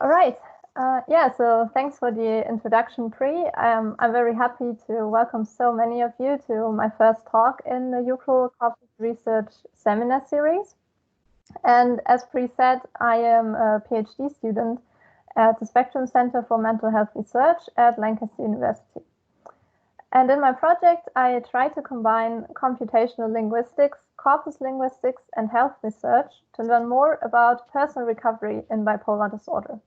All right. So thanks for the introduction, Pri. I'm very happy to welcome so many of you to my first talk in the UCREL Corpus Research Seminar series. And as Pri said, I am a PhD student at the Spectrum Center for Mental Health Research at Lancaster University. And in my project, I try to combine computational linguistics, corpus linguistics, and health research to learn more about personal recovery in bipolar disorder.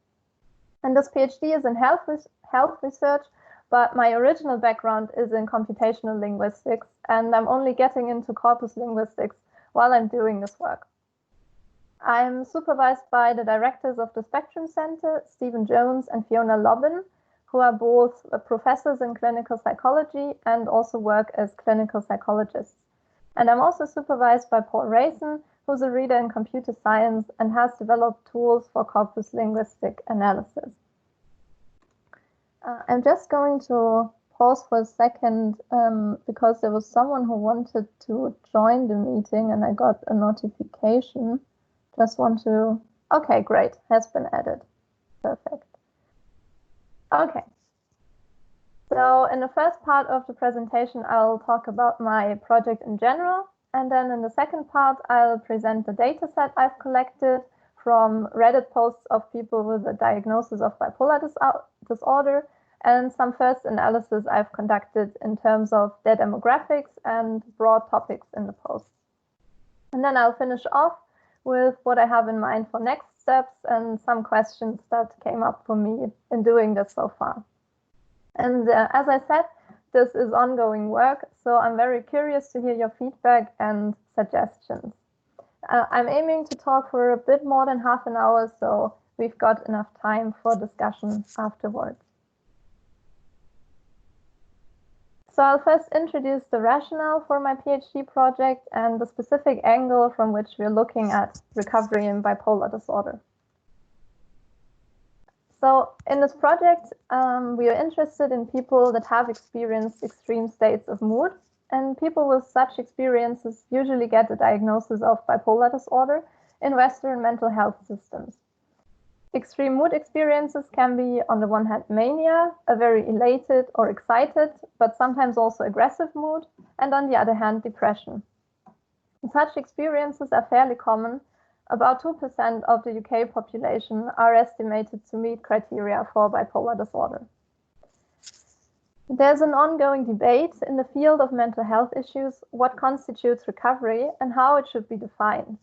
And this PhD is in health research, but my original background is in computational linguistics, and I'm only getting into corpus linguistics while I'm doing this work. I'm supervised by the directors of the Spectrum Center, Stephen Jones and Fiona Lobbin, who are both professors in clinical psychology and also work as clinical psychologists. And I'm also supervised by Paul Rayson, who's a reader in computer science and has developed tools for corpus linguistic analysis. I'm just going to pause for a second because there was someone who wanted to join the meeting and I got a notification. Just want to, okay, great, has been added. Perfect. Okay. So in the first part of the presentation, I'll talk about my project in general. And then in the second part, I'll present the data set I've collected from Reddit posts of people with a diagnosis of bipolar disorder and some first analysis I've conducted in terms of their demographics and broad topics in the posts. And then I'll finish off with what I have in mind for next steps and some questions that came up for me in doing this so far. And as I said, this is ongoing work, so I'm very curious to hear your feedback and suggestions. I'm aiming to talk for a bit more than half an hour, so we've got enough time for discussion afterwards. So I'll first introduce the rationale for my PhD project and the specific angle from which we're looking at recovery in bipolar disorder. So in this project, we are interested in people that have experienced extreme states of mood, and people with such experiences usually get a diagnosis of bipolar disorder in Western mental health systems. Extreme mood experiences can be, on the one hand, mania, a very elated or excited, but sometimes also aggressive mood, and on the other hand, depression. And such experiences are fairly common. About 2% of the UK population are estimated to meet criteria for bipolar disorder. There's an ongoing debate in the field of mental health issues what constitutes recovery and how it should be defined.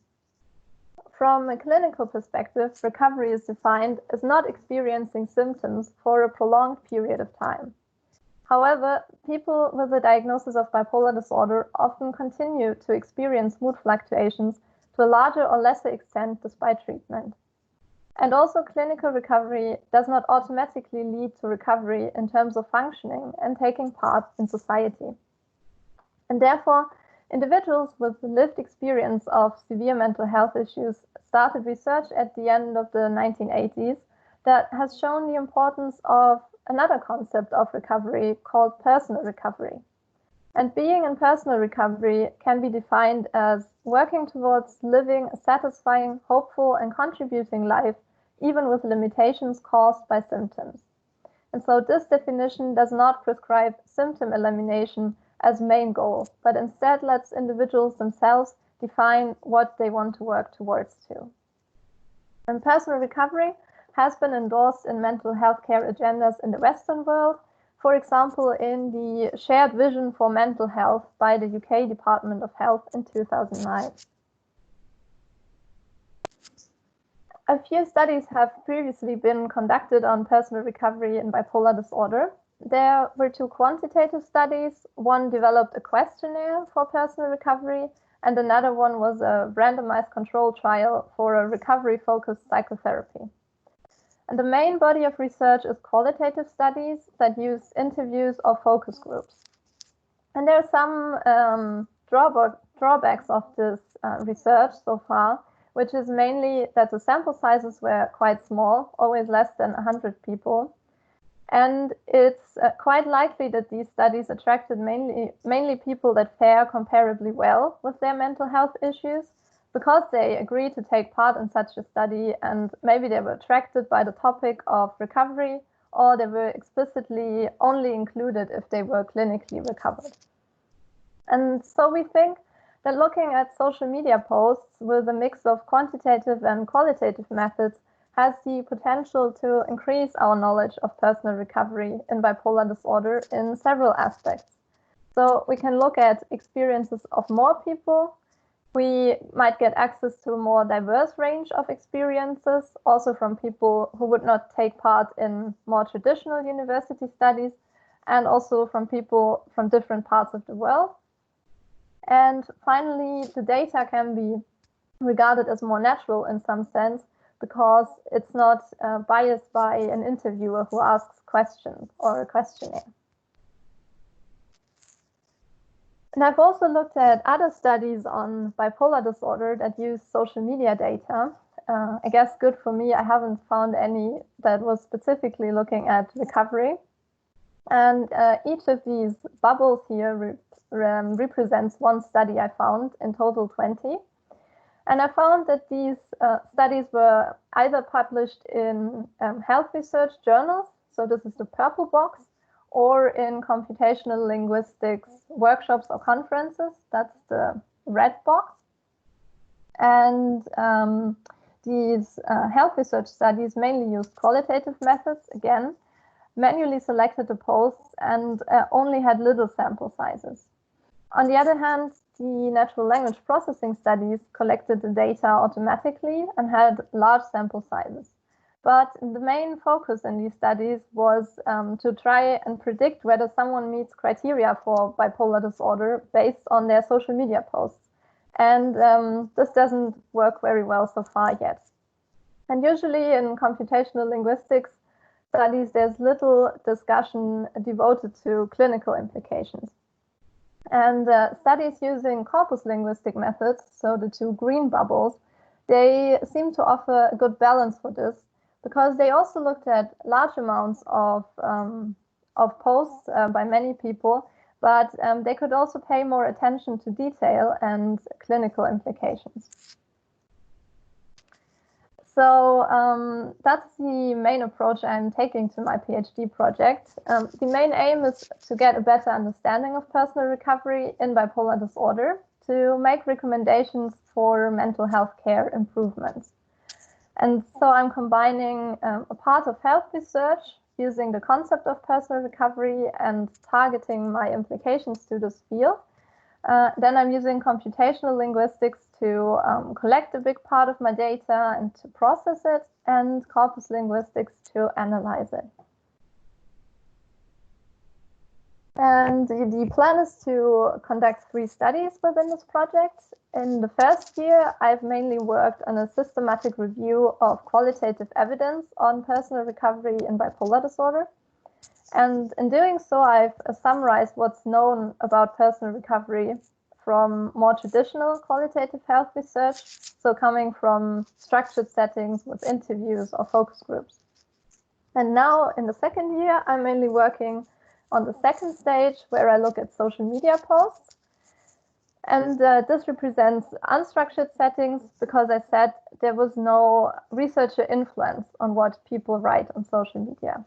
From a clinical perspective, recovery is defined as not experiencing symptoms for a prolonged period of time. However, people with a diagnosis of bipolar disorder often continue to experience mood fluctuations to a larger or lesser extent despite treatment. And also clinical recovery does not automatically lead to recovery in terms of functioning and taking part in society. And therefore, individuals with lived experience of severe mental health issues started research at the end of the 1980s that has shown the importance of another concept of recovery called personal recovery. And being in personal recovery can be defined as working towards living a satisfying, hopeful, and contributing life, even with limitations caused by symptoms. And so this definition does not prescribe symptom elimination as main goal, but instead lets individuals themselves define what they want to work towards too. And personal recovery has been endorsed in mental health care agendas in the Western world, for example, in the Shared Vision for Mental Health by the UK Department of Health in 2009. A few studies have previously been conducted on personal recovery in bipolar disorder. There were two quantitative studies. One developed a questionnaire for personal recovery, and another one was a randomized control trial for a recovery-focused psychotherapy. And the main body of research is qualitative studies that use interviews or focus groups. And there are some drawbacks of this research so far, which is mainly that the sample sizes were quite small, always less than 100 people. And it's quite likely that these studies attracted mainly people that fare comparably well with their mental health issues, because they agree to take part in such a study, and maybe they were attracted by the topic of recovery, or they were explicitly only included if they were clinically recovered. And so we think that looking at social media posts with a mix of quantitative and qualitative methods has the potential to increase our knowledge of personal recovery in bipolar disorder in several aspects. So we can look at experiences of more people. We might get access to a more diverse range of experiences, also from people who would not take part in more traditional university studies, and also from people from different parts of the world. And finally, the data can be regarded as more natural in some sense, because it's not biased by an interviewer who asks questions or a questionnaire. And I've also looked at other studies on bipolar disorder that use social media data. I guess good for me, I haven't found any that was specifically looking at recovery. And each of these bubbles here represents one study I found, in total 20. And I found that these studies were either published in health research journals, so this is the purple box, or in computational linguistics workshops or conferences, that's the red box. And these health research studies mainly used qualitative methods, again, manually selected the posts, and only had little sample sizes. On the other hand, the natural language processing studies collected the data automatically and had large sample sizes. But the main focus in these studies was to try and predict whether someone meets criteria for bipolar disorder based on their social media posts. And this doesn't work very well so far yet. And usually in computational linguistics studies, there's little discussion devoted to clinical implications. And studies using corpus linguistic methods, so the two green bubbles, they seem to offer a good balance for this, because they also looked at large amounts of posts by many people, but they could also pay more attention to detail and clinical implications. So that's the main approach I'm taking to my PhD project. The main aim is to get a better understanding of personal recovery in bipolar disorder, to make recommendations for mental health care improvements. And so I'm combining a part of health research using the concept of personal recovery and targeting my implications to this field. Then I'm using computational linguistics to collect a big part of my data and to process it, and corpus linguistics to analyze it. And the plan is to conduct 3 studies within this project. In the first year, I've mainly worked on a systematic review of qualitative evidence on personal recovery in bipolar disorder. And in doing so, I've summarized what's known about personal recovery from more traditional qualitative health research, so coming from structured settings with interviews or focus groups. And now in the second year, I'm mainly working on the second stage, where I look at social media posts. And this represents unstructured settings, because I said there was no researcher influence on what people write on social media.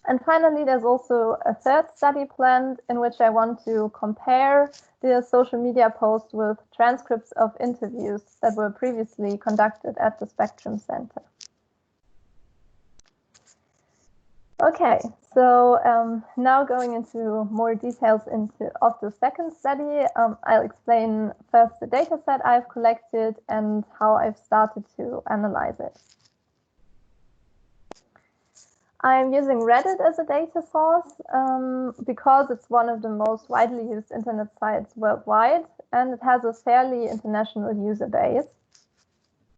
And finally, there's also a third study planned, in which I want to compare the social media posts with transcripts of interviews that were previously conducted at the Spectrum Center. Okay, so now going into more details of the second study, I'll explain first the data set I've collected and how I've started to analyze it. I'm using Reddit as a data source because it's one of the most widely used internet sites worldwide, and it has a fairly international user base.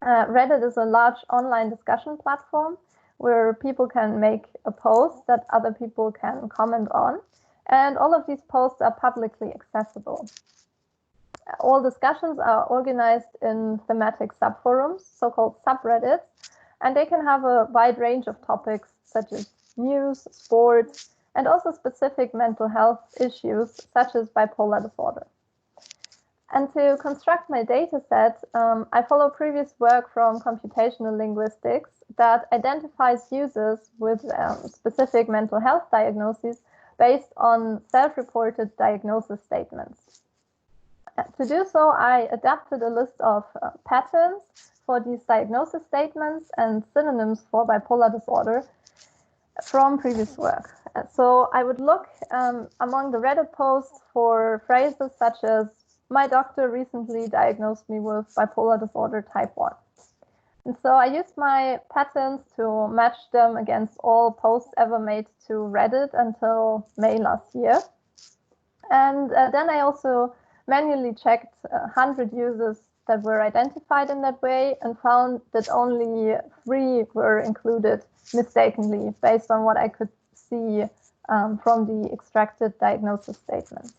Reddit is a large online discussion platform where people can make a post that other people can comment on, and all of these posts are publicly accessible. All discussions are organized in thematic subforums, so-called subreddits, and they can have a wide range of topics such as news, sports, and also specific mental health issues such as bipolar disorder. And to construct my dataset, I follow previous work from computational linguistics that identifies users with specific mental health diagnoses based on self-reported diagnosis statements. To do so, I adapted a list of patterns for these diagnosis statements and synonyms for bipolar disorder from previous work. So I would look among the Reddit posts for phrases such as, "My doctor recently diagnosed me with bipolar disorder type 1. And so I used my patterns to match them against all posts ever made to Reddit until May last year. And then I also manually checked 100 users that were identified in that way and found that only 3 were included mistakenly based on what I could see from the extracted diagnosis statements.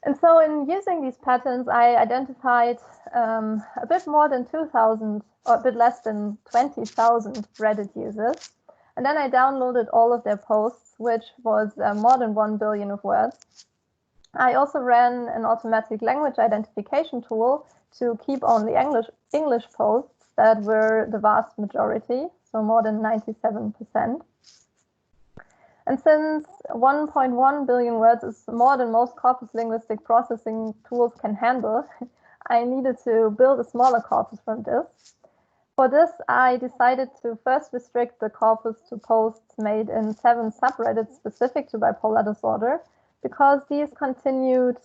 And so in using these patterns, I identified a bit more than 2,000 or a bit less than 20,000 Reddit users. And then I downloaded all of their posts, which was more than 1 billion of words. I also ran an automatic language identification tool to keep only English posts that were the vast majority, so more than 97%. And since 1.1 billion words is more than most corpus linguistic processing tools can handle, I needed to build a smaller corpus from this. For this, I decided to first restrict the corpus to posts made in 7 subreddits specific to bipolar disorder, because these continued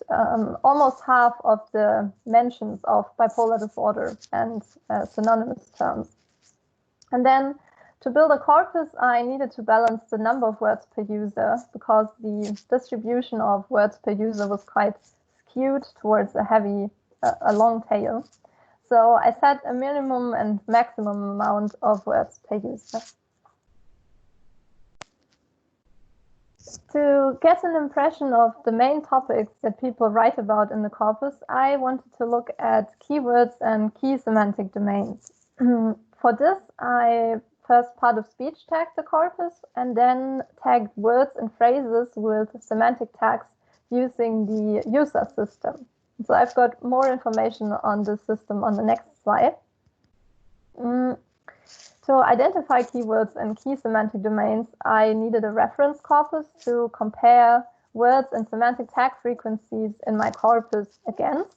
almost half of the mentions of bipolar disorder and synonymous terms. And then to build a corpus, I needed to balance the number of words per user, because the distribution of words per user was quite skewed towards a long tail. So I set a minimum and maximum amount of words per user. To get an impression of the main topics that people write about in the corpus, I wanted to look at keywords and key semantic domains. For this, I first part of speech tagged the corpus and then tagged words and phrases with semantic tags using the user system. So I've got more information on the system on the next slide. To identify keywords and key semantic domains, I needed a reference corpus to compare words and semantic tag frequencies in my corpus against.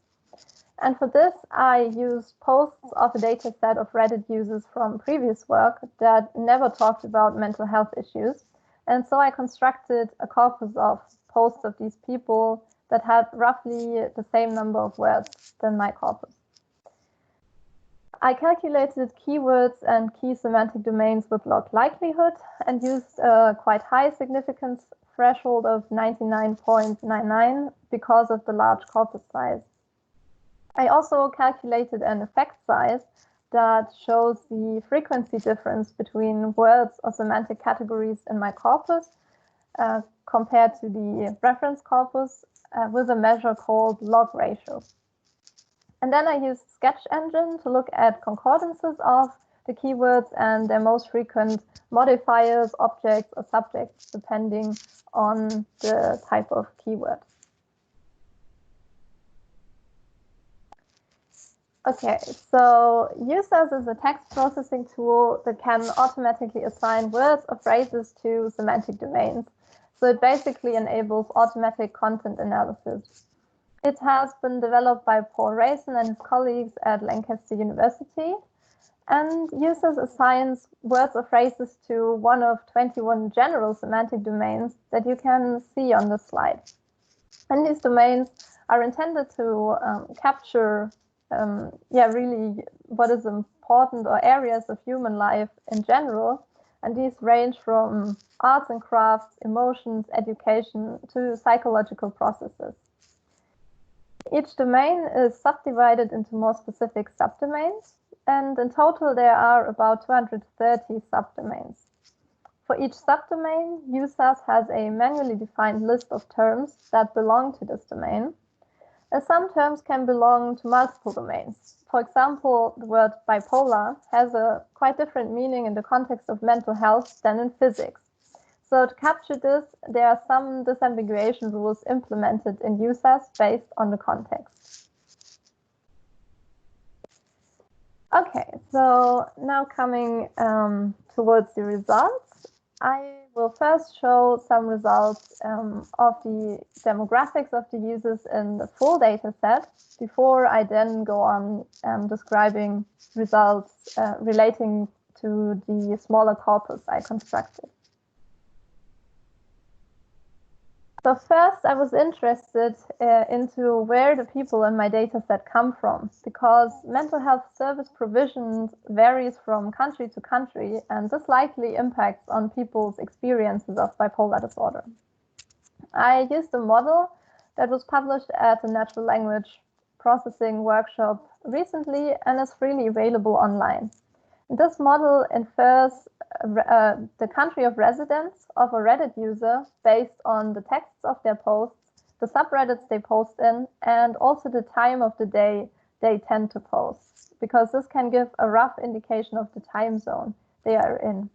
And for this, I used posts of a data set of Reddit users from previous work that never talked about mental health issues. And so I constructed a corpus of posts of these people that had roughly the same number of words than my corpus. I calculated keywords and key semantic domains with log likelihood and used a quite high significance threshold of 99.99 because of the large corpus size. I also calculated an effect size that shows the frequency difference between words or semantic categories in my corpus compared to the reference corpus with a measure called log ratio. And then I used Sketch Engine to look at concordances of the keywords and their most frequent modifiers, objects, or subjects, depending on the type of keyword. Okay, so Users is a text processing tool that can automatically assign words or phrases to semantic domains. So it basically enables automatic content analysis. It has been developed by Paul Rayson and his colleagues at Lancaster University, and Users assigns words or phrases to one of 21 general semantic domains that you can see on the slide. And these domains are intended to capture really what is important or areas of human life in general. And these range from arts and crafts, emotions, education, to psychological processes. Each domain is subdivided into more specific subdomains, and in total there are about 230 subdomains. For each subdomain, Users has a manually defined list of terms that belong to this domain. And some terms can belong to multiple domains. For example, the word bipolar has a quite different meaning in the context of mental health than in physics. So to capture this, there are some disambiguation rules implemented in users based on the context. Okay, so now coming towards the results, I will first show some results of the demographics of the users in the full data set before I then go on describing results relating to the smaller corpus I constructed. So first, I was interested into where the people in my dataset come from, because mental health service provision varies from country to country, and this likely impacts on people's experiences of bipolar disorder. I used a model that was published at a natural language processing workshop recently and is freely available online. This model infers the country of residence of a Reddit user based on the texts of their posts, the subreddits they post in, and also the time of the day they tend to post, because this can give a rough indication of the time zone they are in.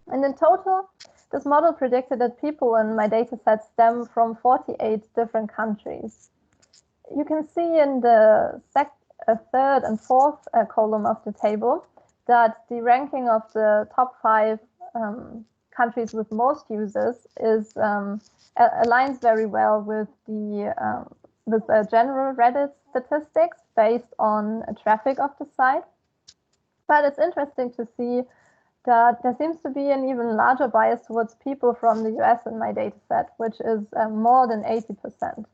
And in total, this model predicted that people in my dataset stem from 48 different countries. You can see in the third and fourth column of the table that the ranking of the top 5 countries with most users is aligns very well with the general Reddit statistics based on traffic of the site. But it's interesting to see that there seems to be an even larger bias towards people from the US in my dataset, which is more than 80%.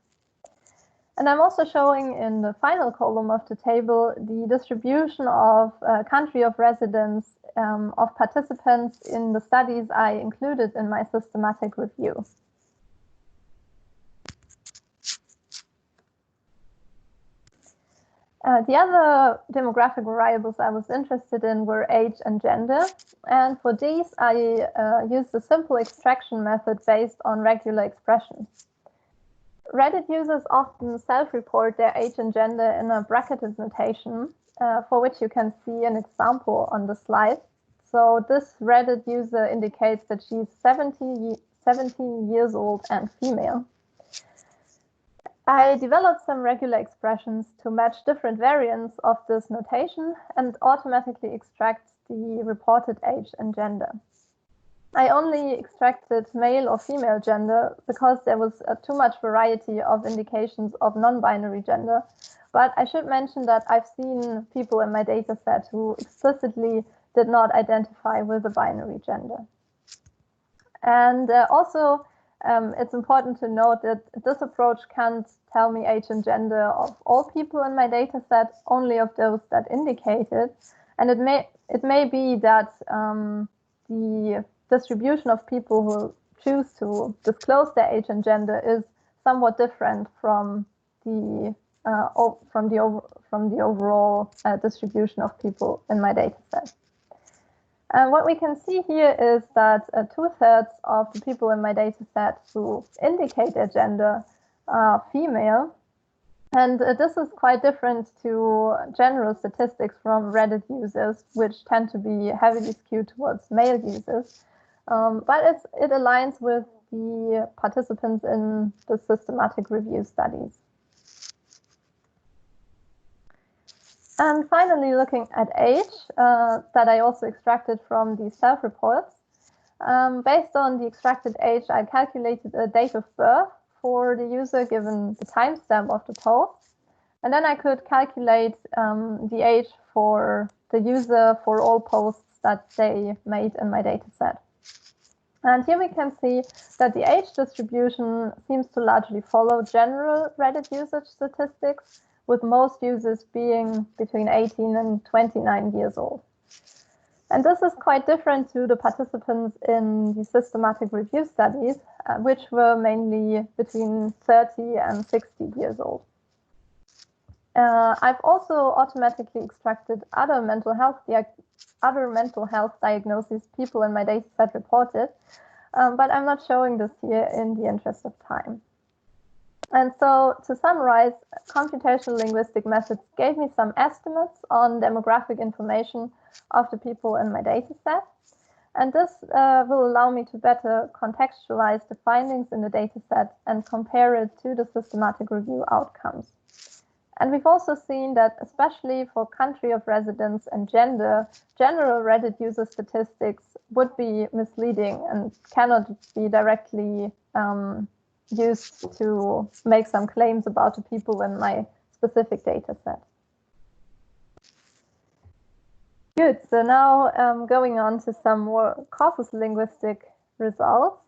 And I'm also showing in the final column of the table the distribution of country of residence of participants in the studies I included in my systematic review. The other demographic variables I was interested in were age and gender. And for these, I used a simple extraction method based on regular expressions. Reddit users often self-report their age and gender in a bracketed notation, for which you can see an example on the slide. So this Reddit user indicates that she's 17 years old and female. I developed some regular expressions to match different variants of this notation and automatically extract the reported age and gender. I only extracted male or female gender because there was too much variety of indications of non-binary gender. But I should mention that I've seen people in my dataset who explicitly did not identify with a binary gender. And also, it's important to note that this approach can't tell me age and gender of all people in my dataset, only of those that indicated. And it may be that the distribution of people who choose to disclose their age and gender is somewhat different from the overall distribution of people in my dataset. And what we can see here is that 2/3 of the people in my dataset who indicate their gender are female. And this is quite different to general statistics from Reddit users, which tend to be heavily skewed towards male users. But it aligns with the participants in the systematic review studies. And finally, looking at age, that I also extracted from the self-reports. Based on the extracted age, I calculated a date of birth for the user given the timestamp of the post. And then I could calculate the age for the user for all posts that they made in my dataset. And here we can see that the age distribution seems to largely follow general Reddit usage statistics, with most users being between 18 and 29 years old. And this is quite different to the participants in the systematic review studies, which were mainly between 30 and 60 years old. I've also automatically extracted other mental health diagnoses people in my dataset reported, but I'm not showing this here in the interest of time. And so, to summarize, computational linguistic methods gave me some estimates on demographic information of the people in my dataset. And this will allow me to better contextualize the findings in the dataset and compare it to the systematic review outcomes. And we've also seen that, especially for country of residence and gender, general Reddit user statistics would be misleading and cannot be directly used to make some claims about the people in my specific data set. Good, so now going on to some more corpus linguistic results.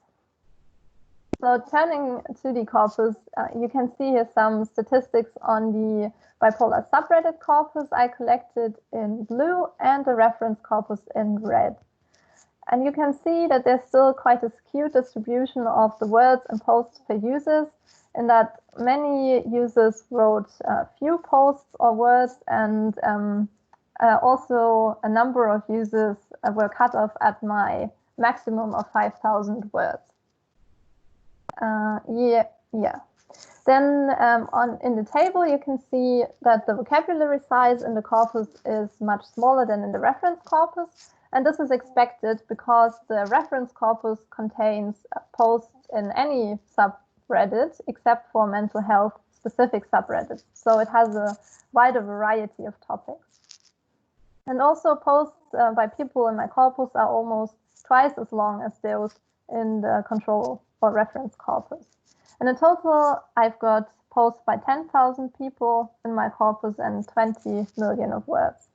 So turning to the corpus, you can see here some statistics on the bipolar subreddit corpus I collected in blue and the reference corpus in red. And you can see that there's still quite a skewed distribution of the words and posts per users, in that many users wrote few posts or words, and also a number of users were cut off at my maximum of 5,000 words. Then in the table, you can see that the vocabulary size in the corpus is much smaller than in the reference corpus. And this is expected because the reference corpus contains posts in any subreddit except for mental health specific subreddits. So it has a wider variety of topics. And also posts by people in my corpus are almost twice as long as those in the control or reference corpus. And in total, I've got posts by 10,000 people in my corpus and 20 million of words.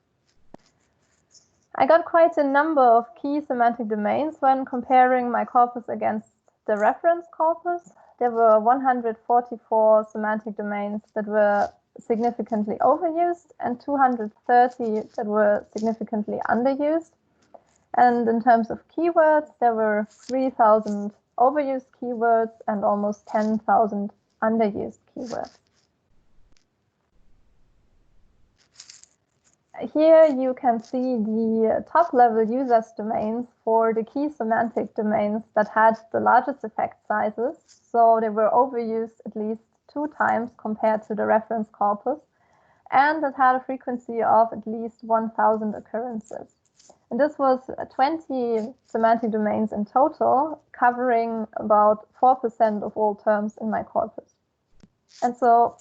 I got quite a number of key semantic domains when comparing my corpus against the reference corpus. There were 144 semantic domains that were significantly overused and 230 that were significantly underused. And in terms of keywords, there were 3,000 overused keywords and almost 10,000 underused keywords. Here you can see the top-level users domains for the key semantic domains that had the largest effect sizes. So they were overused at least 2 times compared to the reference corpus, and that had a frequency of at least 1,000 occurrences. And this was 20 semantic domains in total, covering about 4% of all terms in my corpus. And so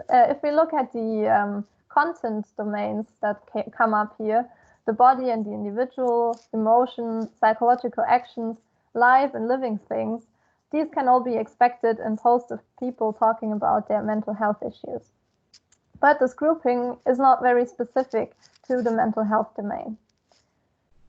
if we look at the content domains that come up here, the body and the individual, emotion, psychological actions, live and living things, these can all be expected in posts of people talking about their mental health issues. But this grouping is not very specific to the mental health domain.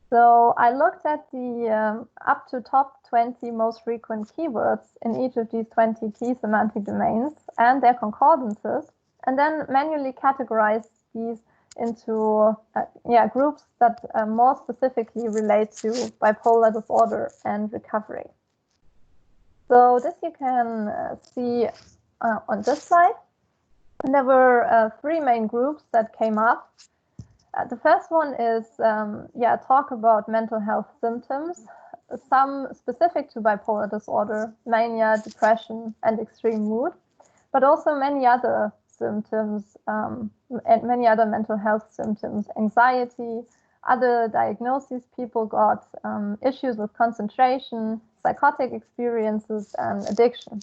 So I looked at the up to top 20 most frequent keywords in each of these 20 key semantic domains and their concordances, and then manually categorized these into groups that more specifically relate to bipolar disorder and recovery. So this you can see on this slide. And there were 3 main groups that came up. The first one is talk about mental health symptoms, some specific to bipolar disorder, mania, depression, and extreme mood, but also many other symptoms and many other mental health symptoms, anxiety, other diagnoses people got, issues with concentration, psychotic experiences, and addiction.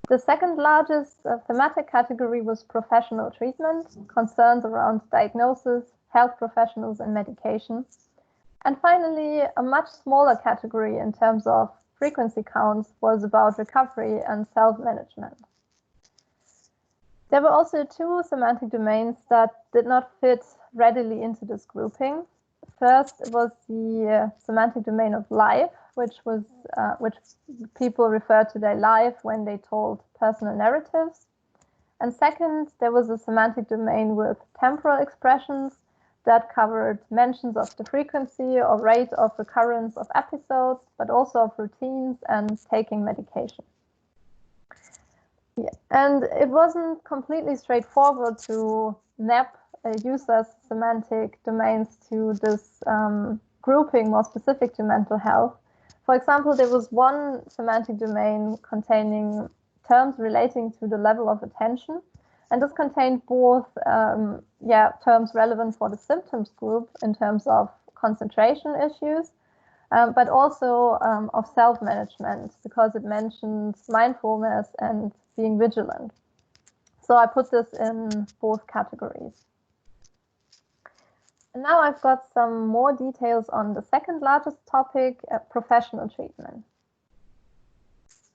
The second largest thematic category was professional treatment, concerns around diagnosis, health professionals, and medication. And finally, a much smaller category in terms of frequency counts was about recovery and self-management. There were also 2 semantic domains that did not fit readily into this grouping. First was the semantic domain of life, which people referred to their life when they told personal narratives. And second, there was a semantic domain with temporal expressions that covered mentions of the frequency or rate of recurrence of episodes, but also of routines and taking medication. Yeah. And it wasn't completely straightforward to map users' semantic domains to this grouping more specific to mental health. For example, there was one semantic domain containing terms relating to the level of attention, and this contained both terms relevant for the symptoms group in terms of concentration issues, but also of self-management, because it mentions mindfulness and being vigilant. So I put this in both categories. And now I've got some more details on the second largest topic, professional treatment.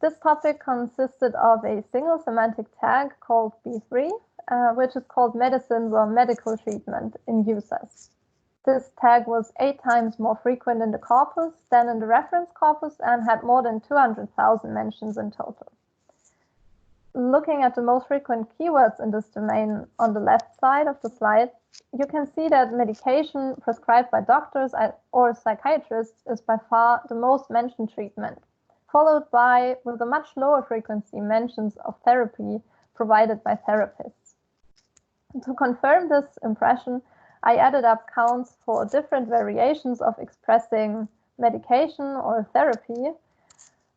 This topic consisted of a single semantic tag called B3, which is called medicines or medical treatment in users. This tag was 8 times more frequent in the corpus than in the reference corpus and had more than 200,000 mentions in total. Looking at the most frequent keywords in this domain on the left side of the slide, you can see that medication prescribed by doctors or psychiatrists is by far the most mentioned treatment, followed by, with a much lower frequency, mentions of therapy provided by therapists. To confirm this impression, I added up counts for different variations of expressing medication or therapy.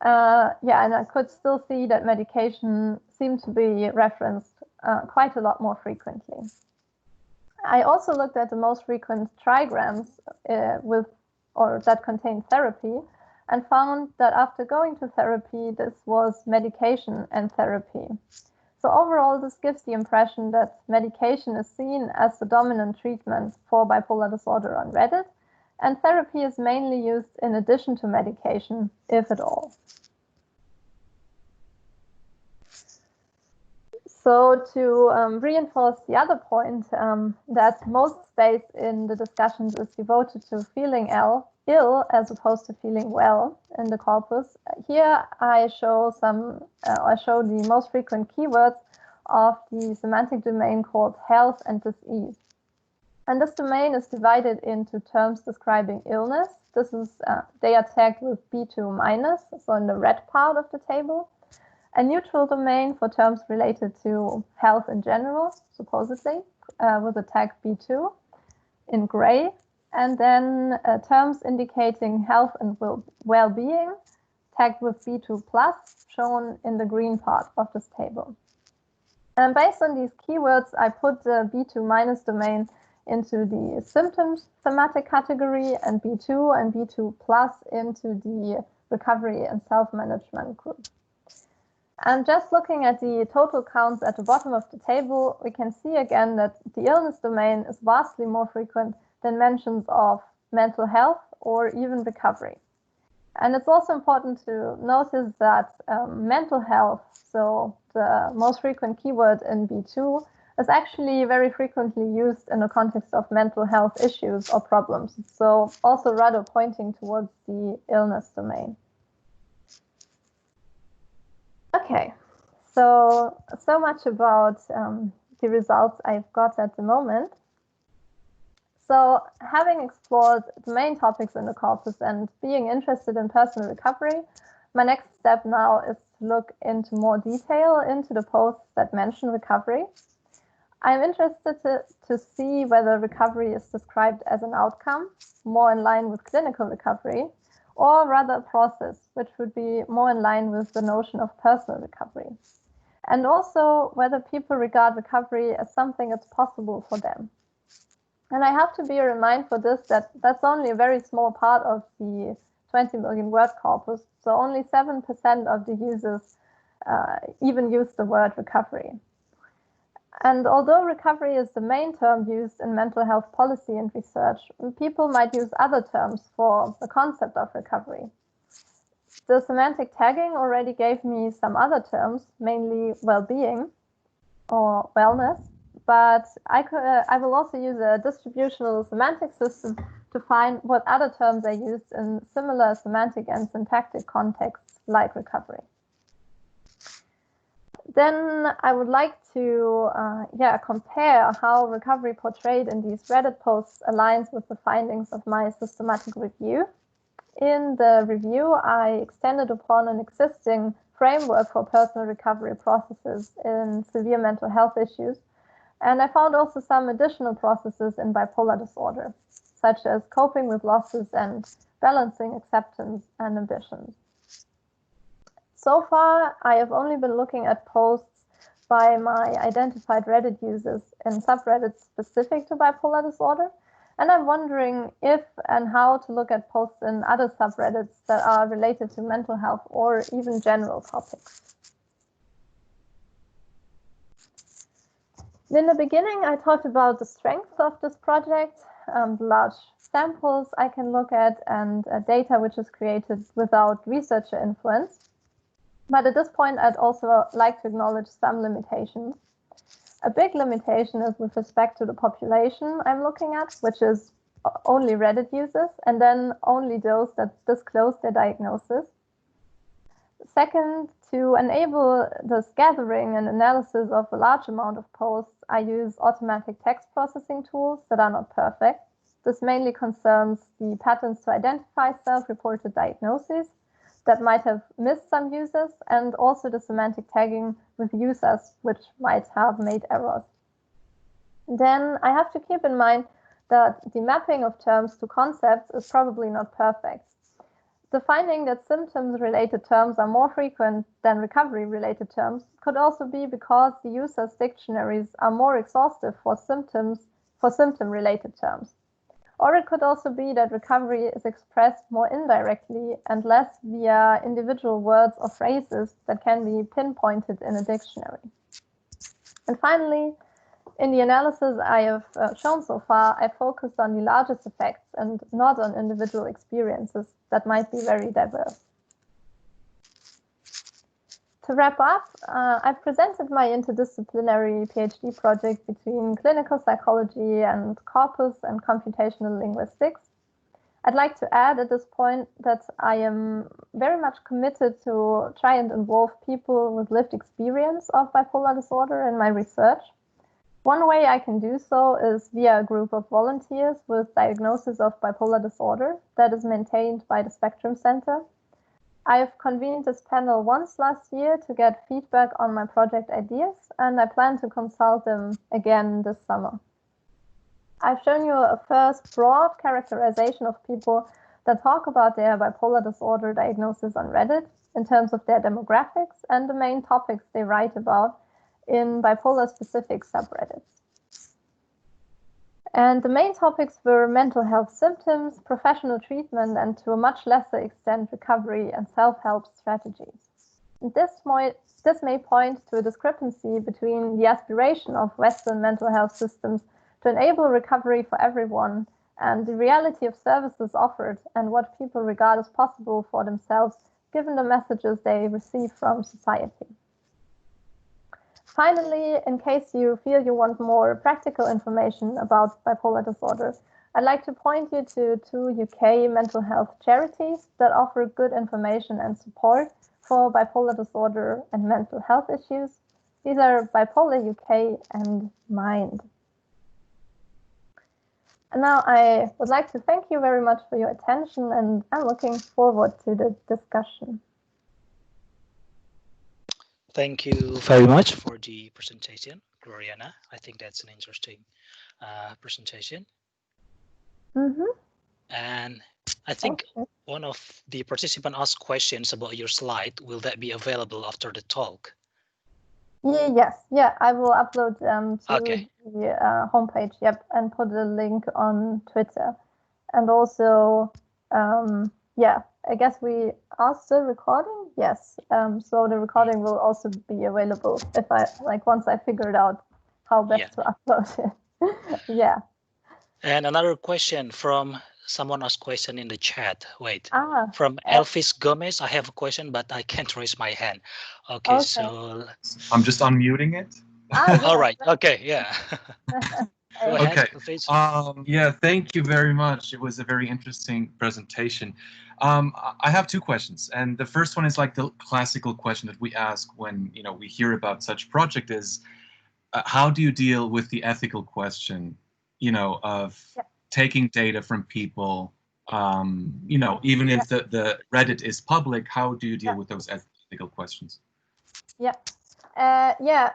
And I could still see that medication seemed to be referenced quite a lot more frequently. I also looked at the most frequent trigrams that contain therapy, and found that after going to therapy, this was medication and therapy. So overall, this gives the impression that medication is seen as the dominant treatment for bipolar disorder on Reddit, and therapy is mainly used in addition to medication, if at all. So to reinforce the other point, that most space in the discussions is devoted to feeling ill as opposed to feeling well in the corpus, here I show the most frequent keywords of the semantic domain called health and disease. And this domain is divided into terms describing illness. They are tagged with B2-, so in the red part of the table. A neutral domain for terms related to health in general, supposedly, with a tag B2 in gray. And then terms indicating health and well-being, tagged with B2+, shown in the green part of this table. And based on these keywords, I put the B2- domain into the symptoms thematic category, and B2 and B2+ into the recovery and self-management group. And just looking at the total counts at the bottom of the table, we can see again that the illness domain is vastly more frequent than mentions of mental health or even recovery. And it's also important to notice that mental health, so the most frequent keyword in B2, is actually very frequently used in the context of mental health issues or problems, so also rather pointing towards the illness domain. Okay, so much about the results I've got at the moment. So having explored the main topics in the corpus and being interested in personal recovery, my next step now is to look into more detail into the posts that mention recovery. I'm interested to see whether recovery is described as an outcome, more in line with clinical recovery, or rather a process, which would be more in line with the notion of personal recovery. And also whether people regard recovery as something that's possible for them. And I have to be reminded for this that that's only a very small part of the 20 million word corpus, so only 7% of the users even use the word recovery. And although recovery is the main term used in mental health policy and research, people might use other terms for the concept of recovery. The semantic tagging already gave me some other terms, mainly well-being or wellness, but I will also use a distributional semantic system to find what other terms are used in similar semantic and syntactic contexts like recovery. Then I would like to compare how recovery portrayed in these Reddit posts aligns with the findings of my systematic review. In the review, I extended upon an existing framework for personal recovery processes in severe mental health issues, and I found also some additional processes in bipolar disorder, such as coping with losses and balancing acceptance and ambitions. So far, I have only been looking at posts by my identified Reddit users in subreddits specific to bipolar disorder, And I'm wondering if and how to look at posts in other subreddits that are related to mental health or even general topics. In the beginning, I talked about the strengths of this project, the large samples I can look at, and data which is created without researcher influence. But at this point, I'd also like to acknowledge some limitations. A big limitation is with respect to the population I'm looking at, which is only Reddit users, and then only those that disclose their diagnosis. Second, to enable this gathering and analysis of a large amount of posts, I use automatic text processing tools that are not perfect. This mainly concerns the patterns to identify self-reported diagnoses that might have missed some users, and also the semantic tagging with users which might have made errors. Then I have to keep in mind that the mapping of terms to concepts is probably not perfect. The finding that symptoms-related terms are more frequent than recovery-related terms could also be because the users' dictionaries are more exhaustive for symptom-related terms. Or it could also be that recovery is expressed more indirectly and less via individual words or phrases that can be pinpointed in a dictionary. And finally, in the analysis I have shown so far, I focused on the largest effects and not on individual experiences that might be very diverse. To wrap up, I've presented my interdisciplinary PhD project between clinical psychology and corpus and computational linguistics. I'd like to add at this point that I am very much committed to try and involve people with lived experience of bipolar disorder in my research. One way I can do so is via a group of volunteers with diagnosis of bipolar disorder that is maintained by the Spectrum Center. I've convened this panel once last year to get feedback on my project ideas, and I plan to consult them again this summer. I've shown you a first broad characterization of people that talk about their bipolar disorder diagnosis on Reddit in terms of their demographics and the main topics they write about in bipolar-specific subreddits. And the main topics were mental health symptoms, professional treatment, and to a much lesser extent, recovery and self-help strategies. And this may point to a discrepancy between the aspiration of Western mental health systems to enable recovery for everyone and the reality of services offered and what people regard as possible for themselves, given the messages they receive from society. Finally, in case you feel you want more practical information about bipolar disorder, I'd like to point you to two UK mental health charities that offer good information and support for bipolar disorder and mental health issues. These are Bipolar UK and Mind. And now I would like to thank you very much for your attention, and I'm looking forward to the discussion. Thank you very much for the presentation, Glorianna. I think that's an interesting presentation. And I think one of the participants asked questions about your slide. Will that be available after the talk? Yes, yeah, I will upload to the homepage, and put a link on Twitter. And also, yeah, I guess we are still recording. Yes, so the recording will also be available if once I figured out how best to upload it. Yeah. And another question from someone asked question in the chat. Wait, from Elvis Gomez. I have a question, but I can't raise my hand. Okay. So I'm just unmuting it. All right. Okay. Yeah. Go ahead, okay. Yeah. Thank you very much. It was a very interesting presentation. I have two questions, and the first one is like the classical question that we ask when we hear about such project is, how do you deal with the ethical question, of taking data from people, even if the Reddit is public? How do you deal with those ethical questions? Yeah.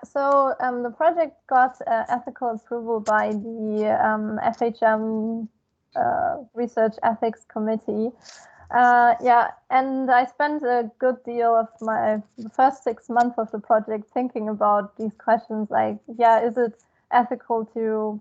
So the project got ethical approval by the FHM Research Ethics Committee. And I spent a good deal of the first 6 months of the project thinking about these questions, like, is it ethical to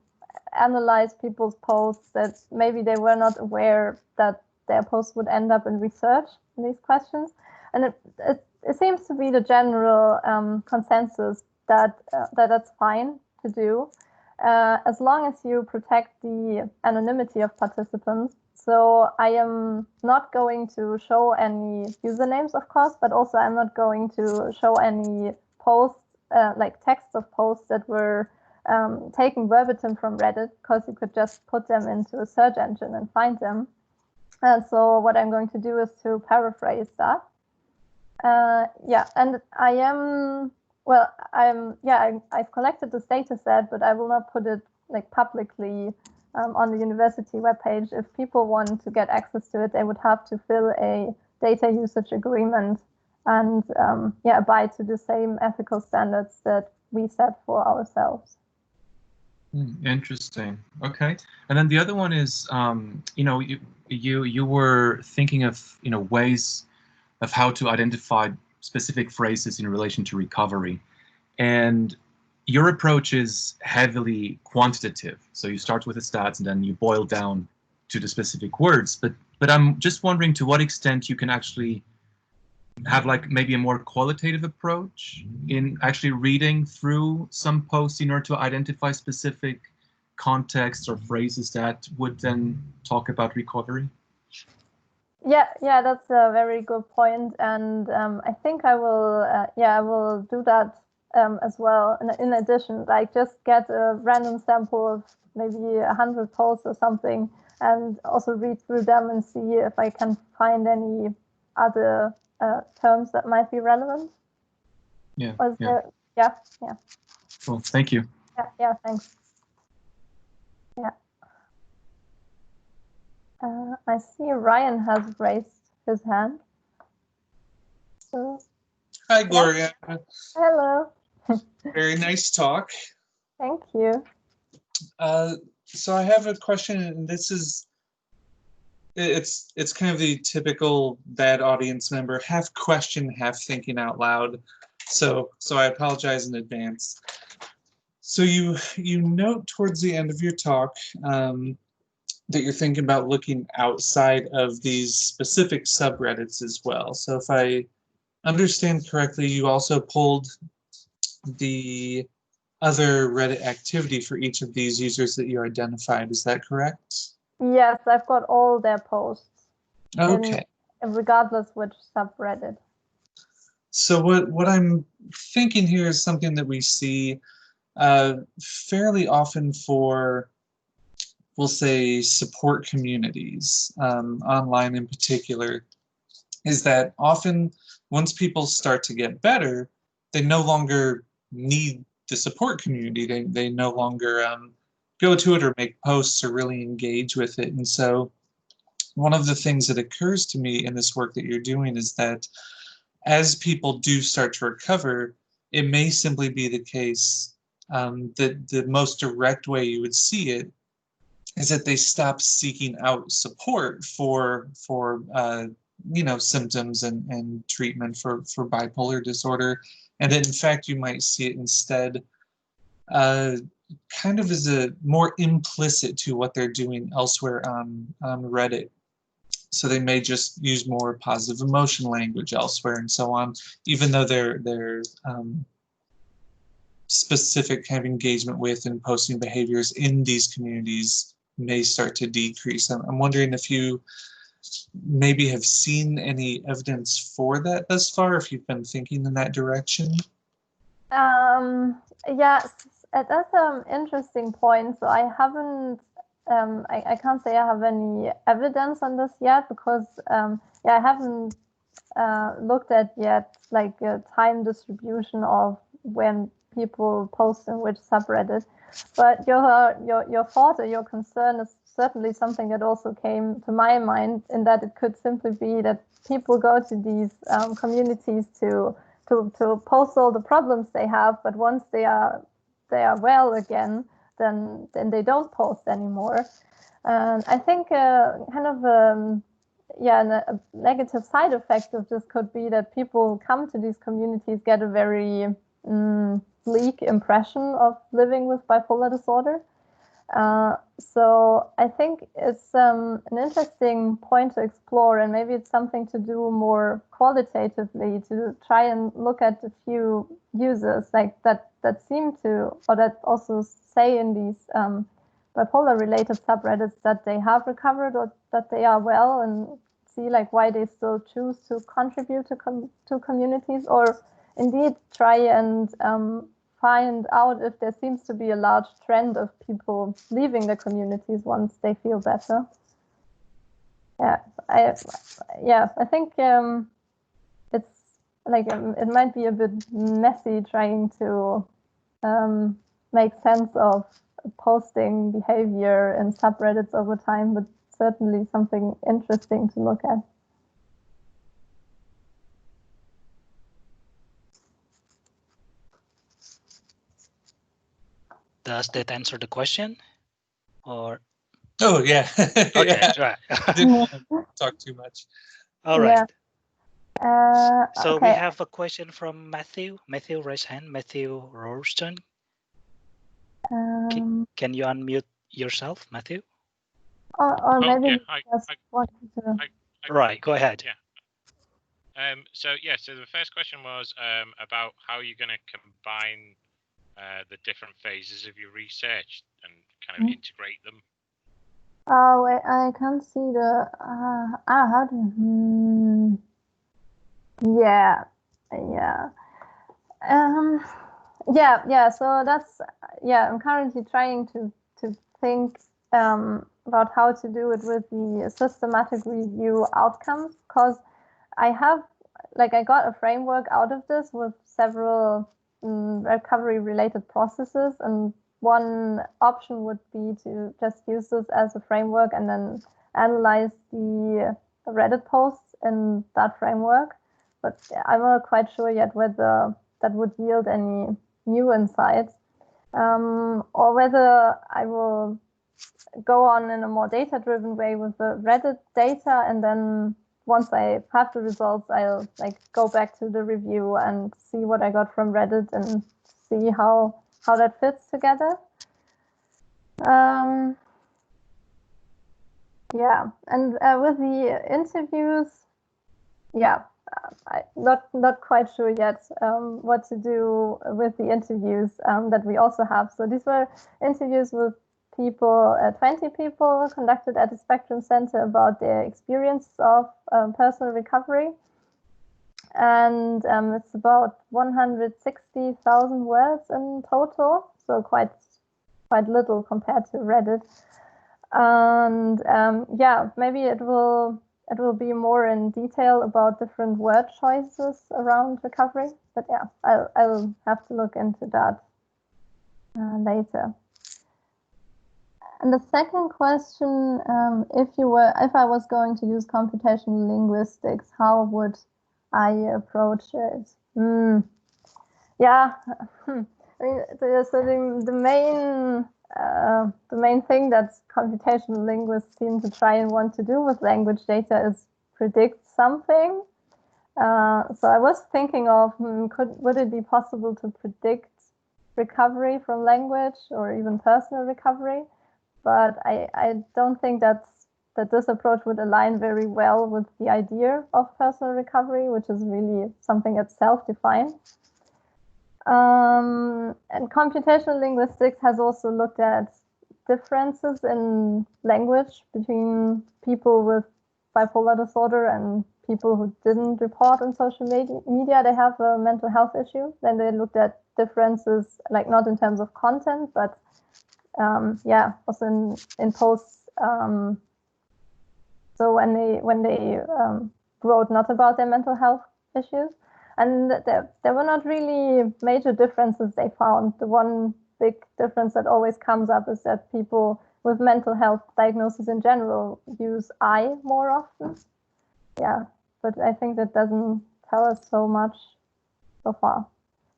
analyze people's posts that maybe they were not aware that their posts would end up in research in these questions. And it seems to be the general consensus that that's fine to do, as long as you protect the anonymity of participants. So I am not going to show any usernames, of course, but also I'm not going to show any posts, like texts of posts that were taken verbatim from Reddit, because you could just put them into a search engine and find them. And so what I'm going to do is to paraphrase that. Yeah, and I've collected this data set, but I will not put it like publicly on the university webpage. If people want to get access to it, they would have to fill a data usage agreement and abide to the same ethical standards that we set for ourselves. Interesting. Okay. And then the other one is, you were thinking of, ways of how to identify specific phrases in relation to recovery. And your approach is heavily quantitative. So you start with the stats and then you boil down to the specific words. But I'm just wondering to what extent you can actually have like maybe a more qualitative approach in actually reading through some posts in order to identify specific contexts or phrases that would then talk about recovery. Yeah, that's a very good point, and I think I will do that as well. In addition, like just get a random sample of maybe 100 posts or something, and also read through them and see if I can find any other terms that might be relevant. Yeah. Cool. Thank you. Yeah. Thanks. Yeah. I see Ryan has raised his hand. So, hi, Gloria. Yeah. Hello. Very nice talk. Thank you. So I have a question, and this is, it's kind of the typical bad audience member, half question, half thinking out loud. So I apologize in advance. So you note towards the end of your talk that you're thinking about looking outside of these specific subreddits as well. So if I understand correctly, you also pulled the other Reddit activity for each of these users that you identified. Is that correct? Yes, I've got all their posts. Okay. Regardless which subreddit. So what I'm thinking here is something that we see fairly often for, we'll say, support communities, online in particular, is that often once people start to get better, they no longer need the support community. They no longer go to it or make posts or really engage with it. And so one of the things that occurs to me in this work that you're doing is that as people do start to recover, it may simply be the case that the most direct way you would see it is that they stop seeking out support for symptoms and treatment for bipolar disorder, and that in fact you might see it instead kind of as a more implicit to what they're doing elsewhere on Reddit. So they may just use more positive emotion language elsewhere and so on, even though their specific kind of engagement with and posting behaviors in these communities may start to decrease. I'm wondering if you maybe have seen any evidence for that thus far, if you've been thinking in that direction. Yes, that's an interesting point. So I haven't, I can't say I have any evidence on this yet, because I haven't looked at yet like a time distribution of when people post in which subreddit. But your thought or your concern is certainly something that also came to my mind, in that it could simply be that people go to these communities to post all the problems they have, but once they are well again, then they don't post anymore. And I think a negative side effect of this could be that people come to these communities, get a very bleak impression of living with bipolar disorder, So I think it's an interesting point to explore, and maybe it's something to do more qualitatively, to try and look at a few users like that seem to, or that also say in these bipolar related subreddits that they have recovered or that they are well, and see like why they still choose to contribute to communities, or indeed try and find out if there seems to be a large trend of people leaving the communities once they feel better. I think it's like it might be a bit messy trying to make sense of posting behavior in subreddits over time, but certainly something interesting to look at. Does that answer the question? Or oh yeah. Okay, yeah. right. Didn't want to talk too much. All right. Yeah. So okay. we have a question from Matthew. Matthew, raise hand. Matthew Rorston. Can you unmute yourself, Matthew? Or maybe yeah, right, go ahead. Yeah. So the first question was about how you're going to combine the different phases of your research and kind of integrate them. Oh, wait, I can't see the. How do? Yeah. So that's I'm currently trying to think about how to do it with the systematic review outcomes, because I got a framework out of this with several recovery related processes, and one option would be to just use this as a framework and then analyze the Reddit posts in that framework. But I'm not quite sure yet whether that would yield any new insights, or whether I will go on in a more data-driven way with the Reddit data, and then once I have the results, I'll go back to the review and see what I got from Reddit and see how that fits together. And with the interviews, I'm not quite sure yet what to do with the interviews that we also have. So these were interviews with people, 20 people, conducted at the Spectrum Center about their experience of personal recovery. And it's about 160,000 words in total, so quite little compared to Reddit. And maybe it will be more in detail about different word choices around recovery. But I'll have to look into that later. And the second question, if I was going to use computational linguistics, how would I approach it? I mean, the main thing that computational linguists seem to try and want to do with language data is predict something. So I was thinking of, would it be possible to predict recovery from language or even personal recovery? But I don't think that this approach would align very well with the idea of personal recovery, which is really something that's self-defined. And computational linguistics has also looked at differences in language between people with bipolar disorder and people who didn't report on social media they have a mental health issue. Then they looked at differences, not in terms of content, but also in posts. So when they wrote not about their mental health issues, and there were not really major differences they found. The one big difference that always comes up is that people with mental health diagnosis in general use I more often. But I think that doesn't tell us so much so far.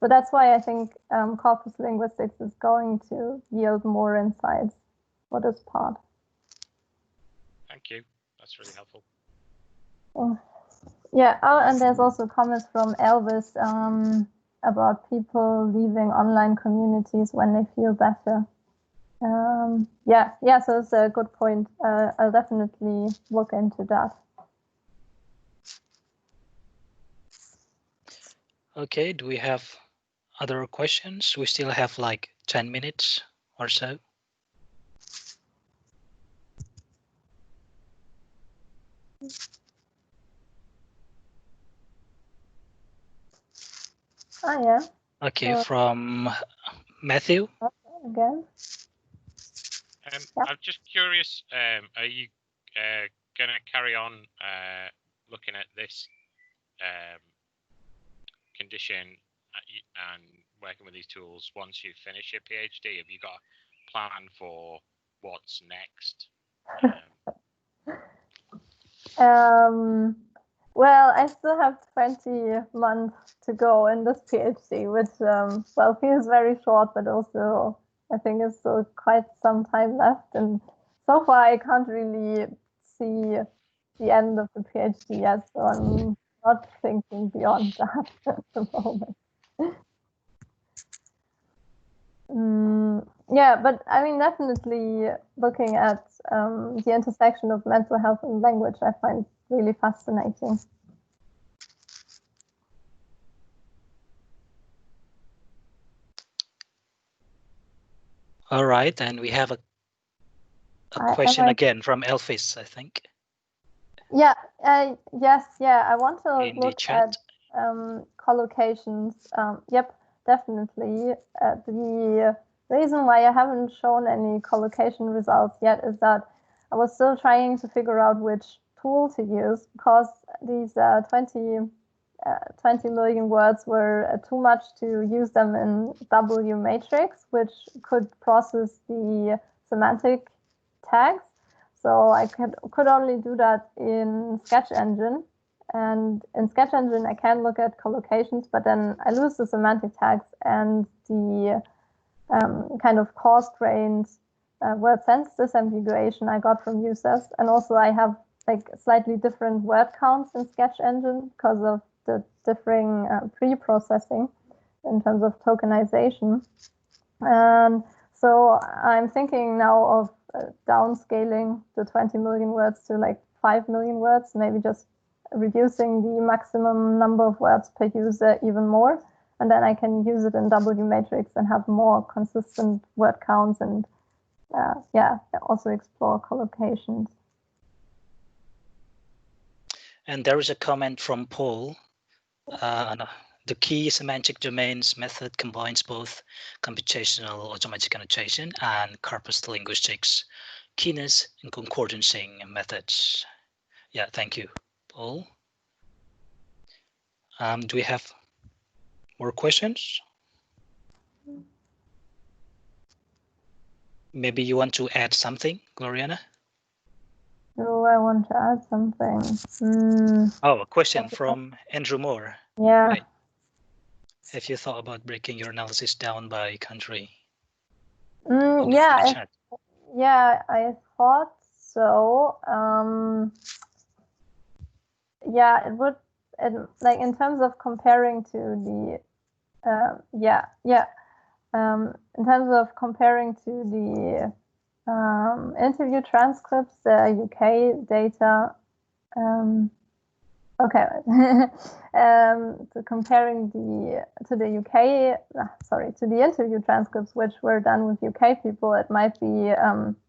So that's why I think corpus linguistics is going to yield more insights for this part. Thank you. That's really helpful. And there's also comments from Elvis about people leaving online communities when they feel better. Yeah, so it's a good point. I'll definitely look into that. Okay, do we have other questions? We still have like 10 minutes or so. Oh, yeah. Okay, from Matthew. Again. I'm just curious, are you going to carry on looking at this condition and working with these tools once you finish your PhD? Have you got a plan for what's next? Well, I still have 20 months to go in this PhD, which, well, feels very short, but also I think it's still quite some time left. And so far, I can't really see the end of the PhD yet, so I'm not thinking beyond that at the moment. Yeah, but I mean, definitely looking at the intersection of mental health and language, I find really fascinating. All right, and we have a question again from Elvis, I think. Yeah, yes, yeah, I want to in look at collocations. Yep, definitely. The reason why I haven't shown any collocation results yet is that I was still trying to figure out which tool to use, because these 20 million words were too much to use them in W matrix, which could process the semantic tags. So I could only do that in Sketch Engine. And in Sketch Engine, I can look at collocations, but then I lose the semantic tags and the kind of coarse-grained word sense disambiguation I got from users. And also I have like slightly different word counts in Sketch Engine because of the differing pre-processing in terms of tokenization. And so I'm thinking now of downscaling the 20 million words to like 5 million words, maybe just reducing the maximum number of words per user even more. And then I can use it in W matrix and have more consistent word counts and yeah, also explore collocations. And there is a comment from Paul. The key semantic domains method combines both computational automatic annotation and corpus linguistics keyness and concordancing methods. Yeah, thank you, Paul. Do we have more questions? Maybe you want to add something, Glorianna? Do I want to add something? Oh, a question from Andrew Moore. Yeah. Right. Have you thought about breaking your analysis down by country? Yeah, I thought so. Yeah, it would, like in terms of comparing to the, in terms of comparing to the interview transcripts, the UK data. Okay, so comparing to the interview transcripts, which were done with UK people, it might be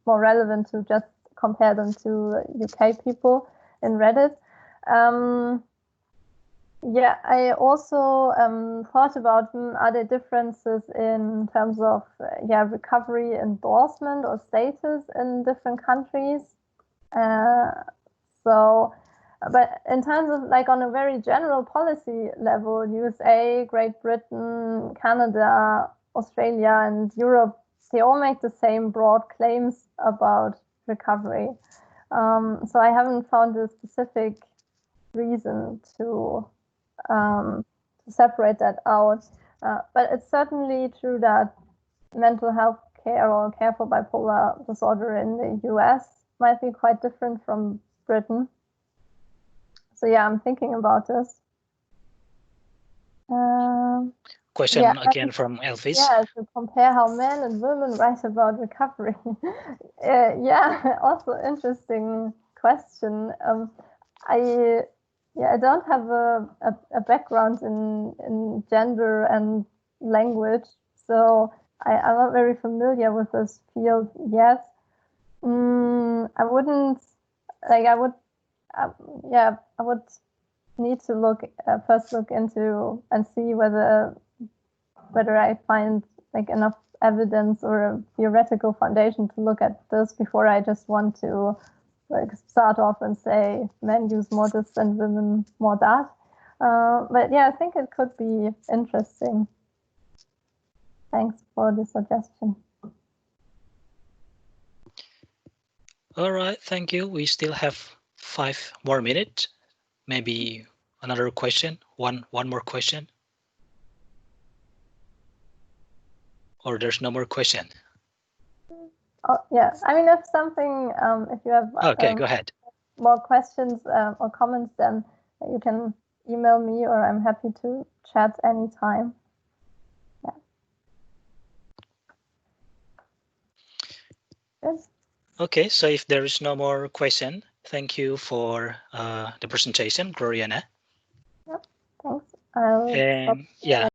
more relevant to just compare them to UK people in Reddit. Yeah, I also thought about are there differences in terms of recovery endorsement or status in different countries. But in terms of like on a very general policy level, USA, Great Britain, Canada, Australia, and Europe, they all make the same broad claims about recovery. So I haven't found a specific reason to separate that out. But it's certainly true that mental health care or care for bipolar disorder in the US might be quite different from Britain. So yeah, I'm thinking about this. question Yeah, again from Elvis. Yeah, to compare how men and women write about recovery. Yeah, also interesting question. I don't have a background in gender and language, so I'm not very familiar with this field yet. I wouldn't like. I would need to first look into and see whether I find like enough evidence or a theoretical foundation to look at this before I just want to like start off and say men use more this and women more that. But yeah, I think it could be interesting. Thanks for the suggestion. All right, thank you. We still have 5 more minutes. Maybe another question, one more question. Or there's no more question? Oh, yeah, I mean, if something, if you have okay, go ahead. More questions or comments, then you can email me, or I'm happy to chat anytime. Yeah. Good. Okay, so if there is no more question, thank you for the presentation, Glorianna. Yep, thanks. Yeah.